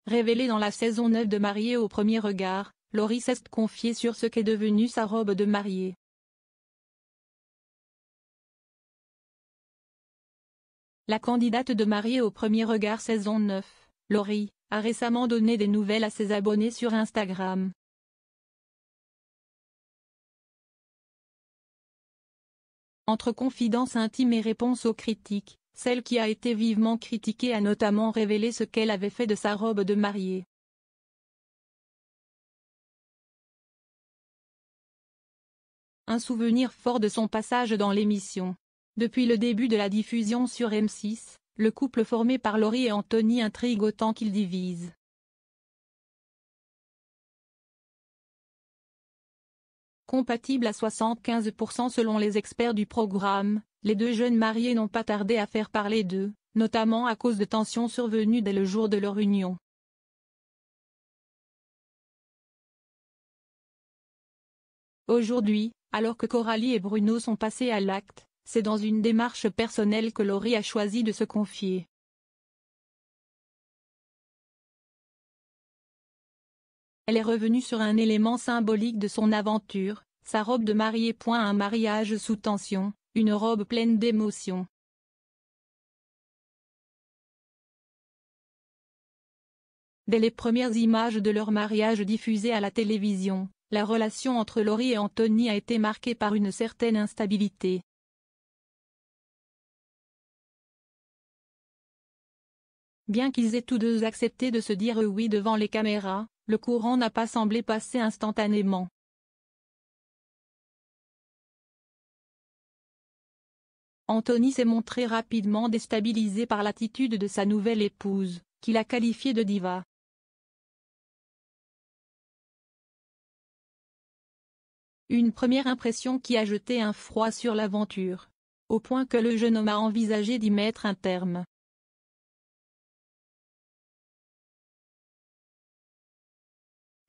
révélée dans la saison 9 de Mariée au premier regard, Laurie s'est confiée sur ce qu'est devenue sa robe de mariée. La candidate de Mariée au premier regard saison 9, Laurie, a récemment donné des nouvelles à ses abonnés sur Instagram. Entre confidences intimes et réponses aux critiques, celle qui a été vivement critiquée a notamment révélé ce qu'elle avait fait de sa robe de mariée. Un souvenir fort de son passage dans l'émission. Depuis le début de la diffusion sur M6, le couple formé par Laurie et Anthony intrigue autant qu'il divise. Compatible à 75% selon les experts du programme, les deux jeunes mariés n'ont pas tardé à faire parler d'eux, notamment à cause de tensions survenues dès le jour de leur union. Aujourd'hui, alors que Coralie et Bruno sont passés à l'acte, c'est dans une démarche personnelle que Laurie a choisi de se confier. Elle est revenue sur un élément symbolique de son aventure, sa robe de mariée. Un mariage sous tension, une robe pleine d'émotions. Dès les premières images de leur mariage diffusées à la télévision, la relation entre Laurie et Anthony a été marquée par une certaine instabilité. Bien qu'ils aient tous deux accepté de se dire oui devant les caméras, le courant n'a pas semblé passer instantanément. Anthony s'est montré rapidement déstabilisé par l'attitude de sa nouvelle épouse, qu'il a qualifiée de diva. Une première impression qui a jeté un froid sur l'aventure, au point que le jeune homme a envisagé d'y mettre un terme.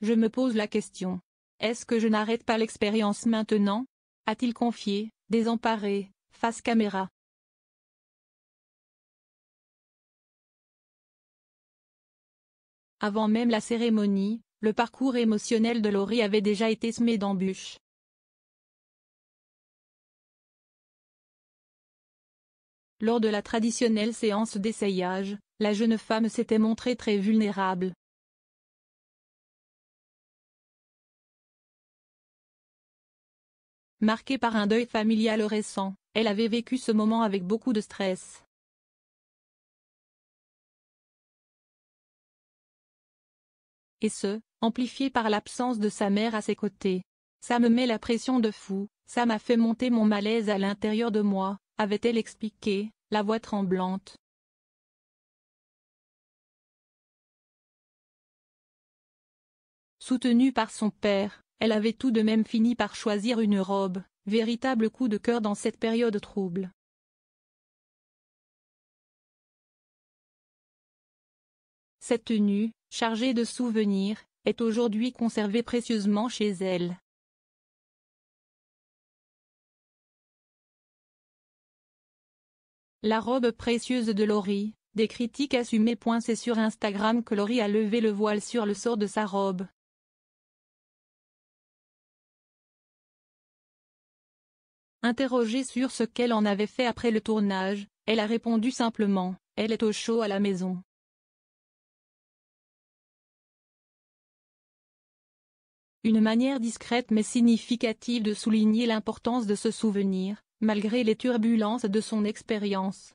Je me pose la question. Est-ce que je n'arrête pas l'expérience maintenant? A-t-il confié, désemparé, face caméra. Avant même la cérémonie, le parcours émotionnel de Laurie avait déjà été semé d'embûches. Lors de la traditionnelle séance d'essayage, la jeune femme s'était montrée très vulnérable. Marquée par un deuil familial récent, elle avait vécu ce moment avec beaucoup de stress. Et ce, amplifié par l'absence de sa mère à ses côtés. Ça me met la pression de fou, ça m'a fait monter mon malaise à l'intérieur de moi, avait-elle expliqué, la voix tremblante. Soutenue par son père, elle avait tout de même fini par choisir une robe, véritable coup de cœur dans cette période trouble. Cette tenue, chargée de souvenirs, est aujourd'hui conservée précieusement chez elle. La robe précieuse de Laurie, des critiques assumées. C'est sur Instagram que Laurie a levé le voile sur le sort de sa robe. Interrogée sur ce qu'elle en avait fait après le tournage, elle a répondu simplement, « Elle est au chaud à la maison ». Une manière discrète mais significative de souligner l'importance de ce souvenir, malgré les turbulences de son expérience.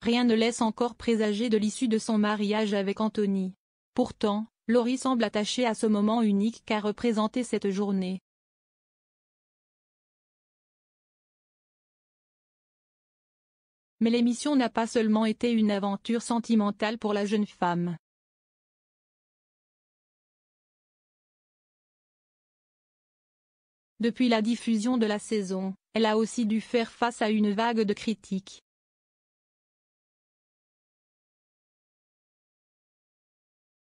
Rien ne laisse encore présager de l'issue de son mariage avec Anthony. Pourtant, Laurie semble attachée à ce moment unique qu'a représenté cette journée. Mais l'émission n'a pas seulement été une aventure sentimentale pour la jeune femme. Depuis la diffusion de la saison, elle a aussi dû faire face à une vague de critiques.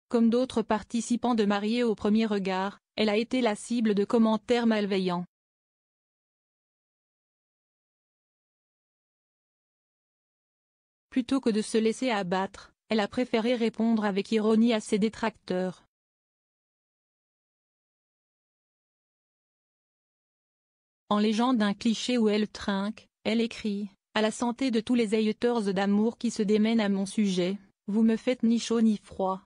Comme d'autres participants de Mariée au premier regard, elle a été la cible de commentaires malveillants. Plutôt que de se laisser abattre, elle a préféré répondre avec ironie à ses détracteurs. En légende d'un cliché où elle trinque, elle écrit « À la santé de tous les haters d'amour qui se démènent à mon sujet, vous me faites ni chaud ni froid. »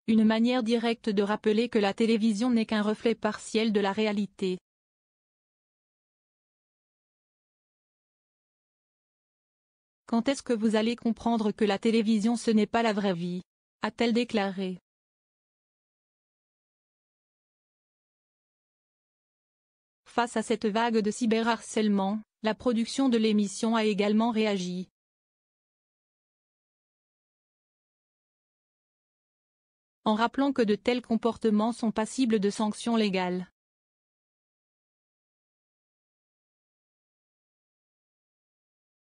Une manière directe de rappeler que la télévision n'est qu'un reflet partiel de la réalité. Quand est-ce que vous allez comprendre que la télévision ce n'est pas la vraie vie? A-t-elle déclaré. Face à cette vague de cyberharcèlement, la production de l'émission a également réagi. En rappelant que de tels comportements sont passibles de sanctions légales.